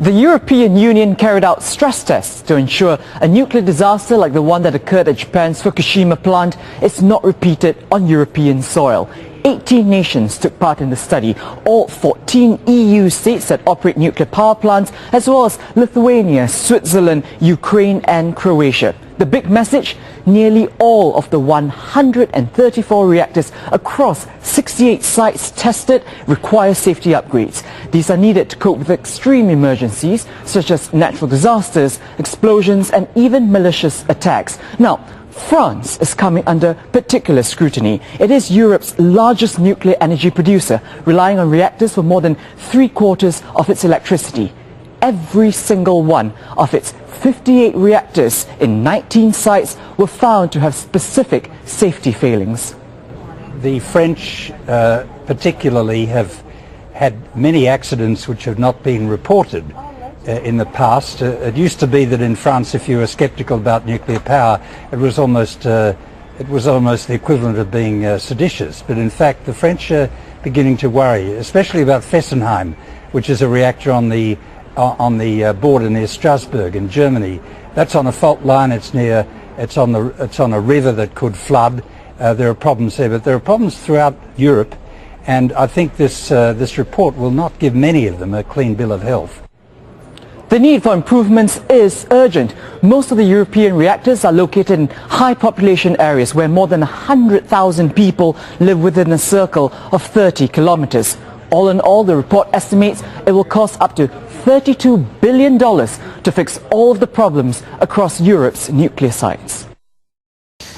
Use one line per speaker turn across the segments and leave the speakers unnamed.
The European Union carried out stress tests to ensure a nuclear disaster like the one that occurred at Japan's Fukushima plant is not repeated on European soil. 18 nations took part in the study, all 14 EU states that operate nuclear power plants, as well as Lithuania, Switzerland, Ukraine and Croatia. The big message? Nearly all of the 134 reactors across 68 sites tested require safety upgrades. These are needed to cope with extreme emergencies such as natural disasters, explosions and even malicious attacks. Now, France is coming under particular scrutiny. It is Europe's largest nuclear energy producer, relying on reactors for more than 3/4 of its electricity. Every single one of its 58 reactors in 19 sites were found to have specific safety failings.
The French particularly have had many accidents which have not been reported in the past. It used to be that in France, if you were sceptical about nuclear power, it was almost the equivalent of being seditious. But in fact, the French are beginning to worry, especially about Fessenheim, which is a reactor on the border near Strasbourg in Germany. That's on a fault line. It's on a river that could flood. There are problems there, but there are problems throughout Europe, and I think this report will not give many of them a clean bill of health.
The need for improvements is urgent. Most of the European reactors are located in high population areas where more than 100,000 people live within a circle of 30 kilometers. All in all, the report estimates it will cost up to $32 billion to fix all of the problems across Europe's nuclear sites.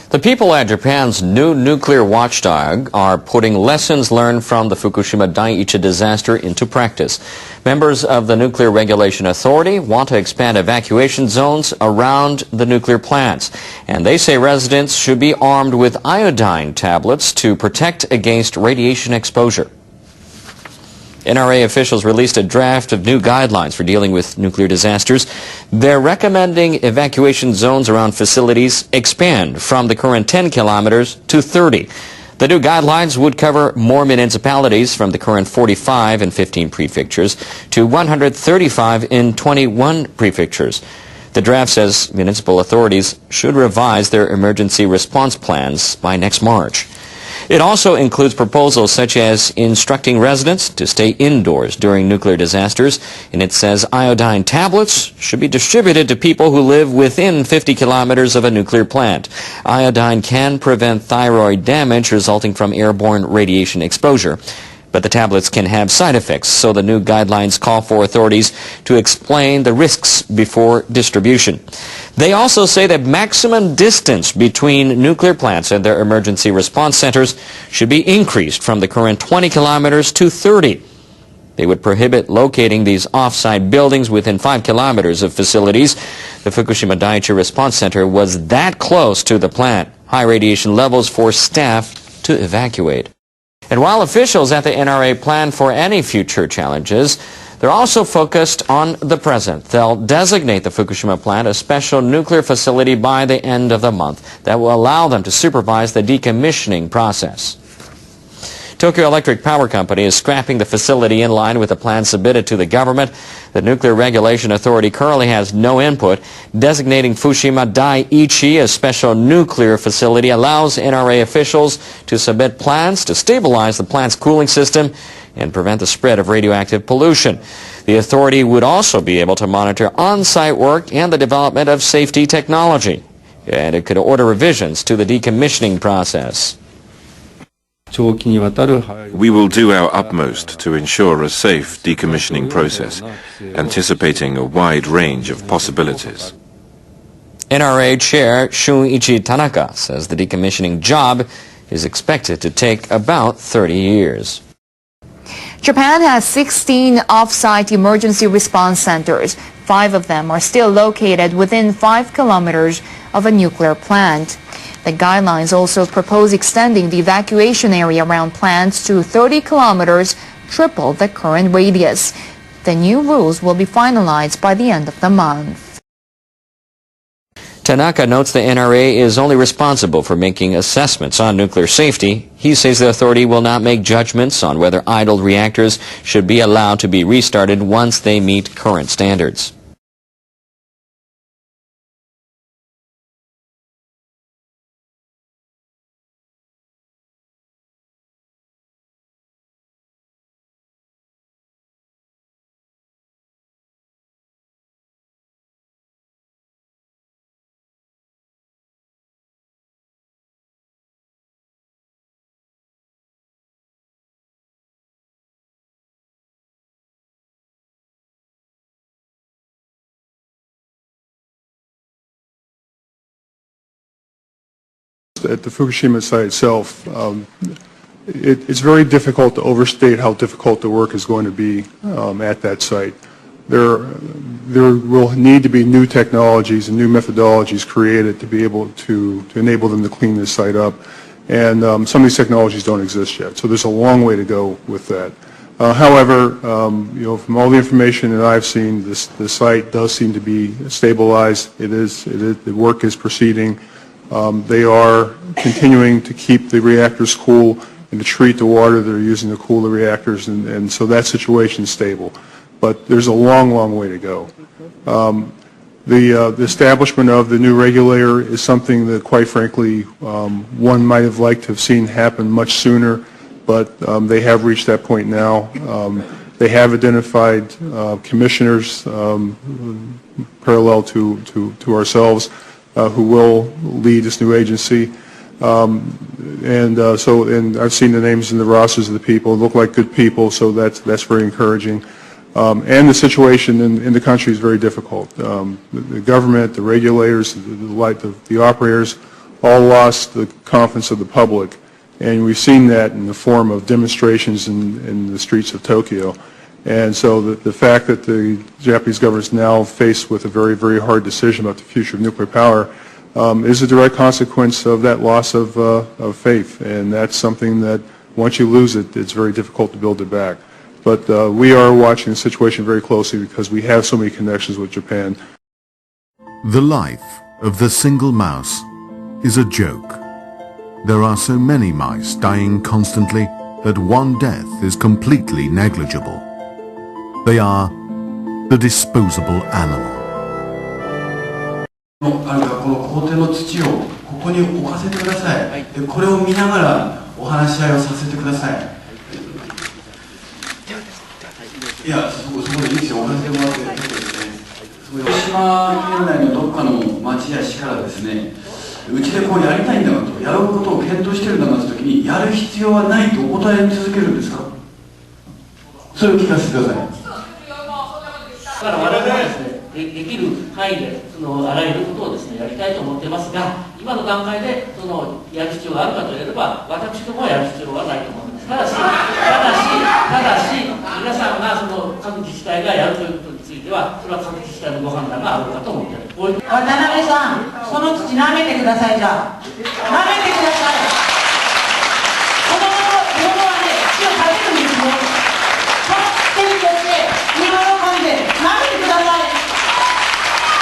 The people at Japan's new nuclear watchdog are putting lessons learned from the Fukushima Daiichi disaster into practice. Members of the Nuclear Regulation Authority want to expand evacuation zones around the nuclear plants. And they say residents should be armed with iodine tablets to protect against radiation exposure. NRA officials released a draft of new guidelines for dealing with nuclear disasters. They're recommending evacuation zones around facilities expand from the current 10 kilometers to 30. The new guidelines would cover more municipalities from the current 45 in 15 prefectures to 135 in 21 prefectures. The draft says municipal authorities should revise their emergency response plans by next March. It also includes proposals such as instructing residents to stay indoors during nuclear disasters, and it says iodine tablets should be distributed to people who live within 50 kilometers of a nuclear plant. Iodine can prevent thyroid damage resulting from airborne radiation exposure. But the tablets can have side effects, so the new guidelines call for authorities to explain the risks before distribution. They also say that maximum distance between nuclear plants and their emergency response centers should be increased from the current 20 kilometers to 30. They would prohibit locating these off-site buildings within 5 kilometers of facilities. The Fukushima Daiichi Response Center was that close to the plant. High radiation levels forced staff to evacuate. And while officials at the NRA plan for any future challenges, they're also focused on the present. They'll designate the Fukushima plant a special nuclear facility by the end of the month that will allow them to supervise the decommissioning process. Tokyo Electric Power Company is scrapping the facility in line with the plan submitted to the government. The Nuclear Regulation Authority currently has no input. Designating Fukushima Daiichi a special nuclear facility allows NRA officials to submit plans to stabilize the plant's cooling system and prevent the spread of radioactive pollution. The authority would also be able to monitor on-site work and the development of safety technology. And it could order revisions to the decommissioning process.
We will do our utmost to ensure a safe decommissioning process, anticipating a wide range of possibilities.
NRA Chair Shunichi Tanaka says the decommissioning job is expected to take about 30 years.
Japan has 16 off-site emergency response centers. 5 of them are still located within 5 kilometers of a nuclear plant. The guidelines also propose extending the evacuation area around plants to 30 kilometers, triple the current radius. The new rules will be finalized by the end of the month.
Tanaka notes the NRA is only responsible for making assessments on nuclear safety. He says the authority will not make judgments on whether idled reactors should be allowed to be restarted once they meet current standards.
At the Fukushima site itself, it's very difficult to overstate how difficult the work is going to be at that site. There will need to be new technologies and new methodologies created to be able to enable them to clean this site up, and some of these technologies don't exist yet. So there's a long way to go with that. However, from all the information that I've seen, the site does seem to be stabilized. The work is proceeding. They are continuing to keep the reactors cool and to treat the water they're using to cool the reactors, and so that situation is stable. But there's a long, long way to go. The establishment of the new regulator is something that, quite frankly, one might have liked to have seen happen much sooner, but they have reached that point now. They have identified commissioners parallel to ourselves who will lead this new agency. And I've seen the names and the rosters of the people. They look like good people, so that's very encouraging. And the situation in the country is very difficult. The government, the regulators, the operators all lost the confidence of the public, and we've seen that in the form of demonstrations in the streets of Tokyo. And so the fact that the Japanese government is now faced with a very, very hard decision about the future of nuclear power is a direct consequence of that loss of faith. And that's something that once you lose it, it's very difficult to build it back. But we are watching the situation very closely because we have so many connections with Japan.
The life of the single mouse is a joke. There are so many mice dying constantly that one death is completely negligible. They are the disposable animal.
あるいはこの工程の土をここに置かせてください。でこれを見ながらお話し合いをさせてください。いや、そこでいいですよ、置かせてもらって結構ですね。福島県内のどっかの町や市からですね、うちでこうやりたいんだなと、やることを検討してるんだなという時に、やる必要はないとお答え続けるんですか？それを聞かせてください。
だから我々はですね、できる範囲であらゆることをですね、やりたいと思っていますが、今の段階でやる必要があるかといえれば、私どもはやる必要はないと思います。ただし皆さんが各自治体がやるということについては、それは各自治体のご判断があるかと思っています。渡辺さん、その土舐めてください。じゃあ舐めてください。子供はね、土を食べるんですよ。その手にとって今の感じで舐めてください。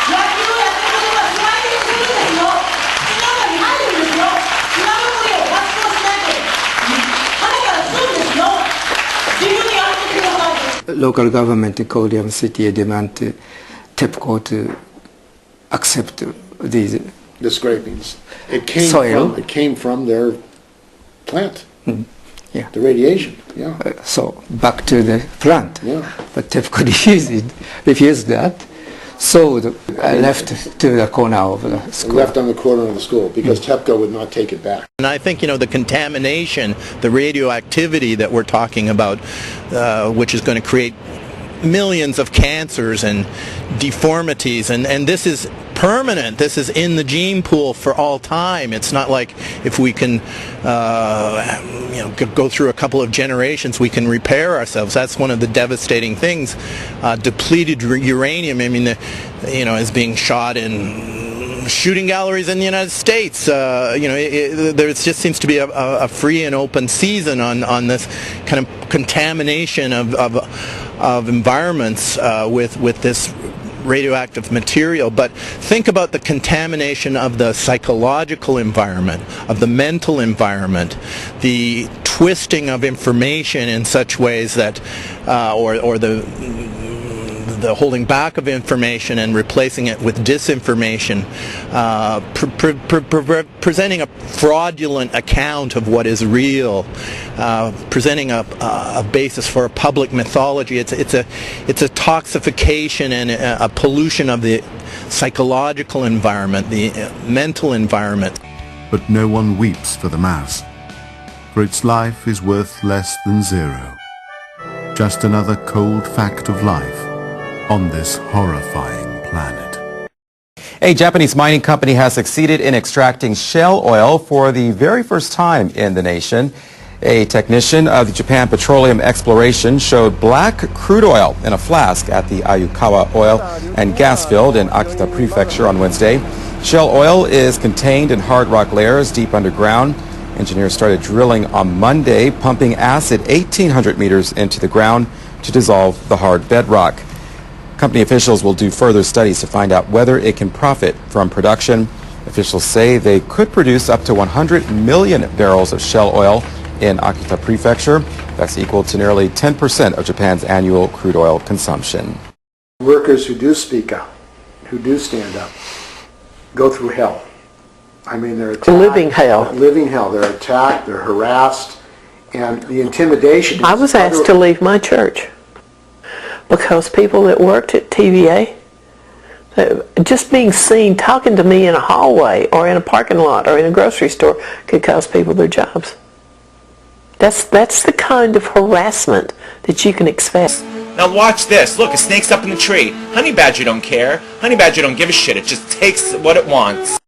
野球をやってくればスライディングするんですよ。土の中に入るんですよ。砂ぼこりを活動しないで種から吸うんですよ。自分にやってください。
Local government in Korean city demand TEPCO to accept the
scrapings. It came from their plant.
Yeah.
The radiation. Yeah.
So back to the plant.
Yeah.
But TEPCO refused that. So left to the corner of the school.
Left on the corner of the school because TEPCO would not take it back.
And I think, the contamination, the radioactivity that we're talking about, which is going to create millions of cancers and deformities, and this is permanent. This is in the gene pool for all time. It's not like if we can go through a couple of generations we can repair ourselves. That's one of the devastating things. Depleted uranium, is being shot in shooting galleries in the United States. There just seems to be a free and open season on this kind of contamination of environments with this radioactive material, but think about the contamination of the psychological environment, of the mental environment, the twisting of information in such ways that, or the holding back of information and replacing it with disinformation, presenting a fraudulent account of what is real, presenting a basis for a public mythology. It's a toxification and a pollution of the psychological environment, the mental environment.
But no one weeps for the mouse, for its life is worth less than zero. Just another cold fact of life on this horrifying planet.
A Japanese mining company has succeeded in extracting shale oil for the very first time in the nation. A technician of the Japan Petroleum Exploration showed black crude oil in a flask at the Ayukawa oil and gas field in Akita Prefecture on Wednesday. Shale oil is contained in hard rock layers deep underground. Engineers started drilling on Monday, pumping acid 1,800 meters into the ground to dissolve the hard bedrock. Company officials will do further studies to find out whether it can profit from production. Officials say they could produce up to 100 million barrels of shale oil in Akita Prefecture. That's equal to nearly 10% of Japan's annual crude oil consumption.
Workers who do speak up, who do stand up, go through hell. I mean, they're attacked.
Living hell.
Living hell. They're attacked, they're harassed, and the intimidation.
I was asked to leave my church because people that worked at TVA, just being seen talking to me in a hallway or in a parking lot or in a grocery store could cost people their jobs. That's the kind of harassment that you can expect.
Now watch this. Look, a snake's up in the tree. Honey badger don't care. Honey badger don't give a shit. It just takes what it wants.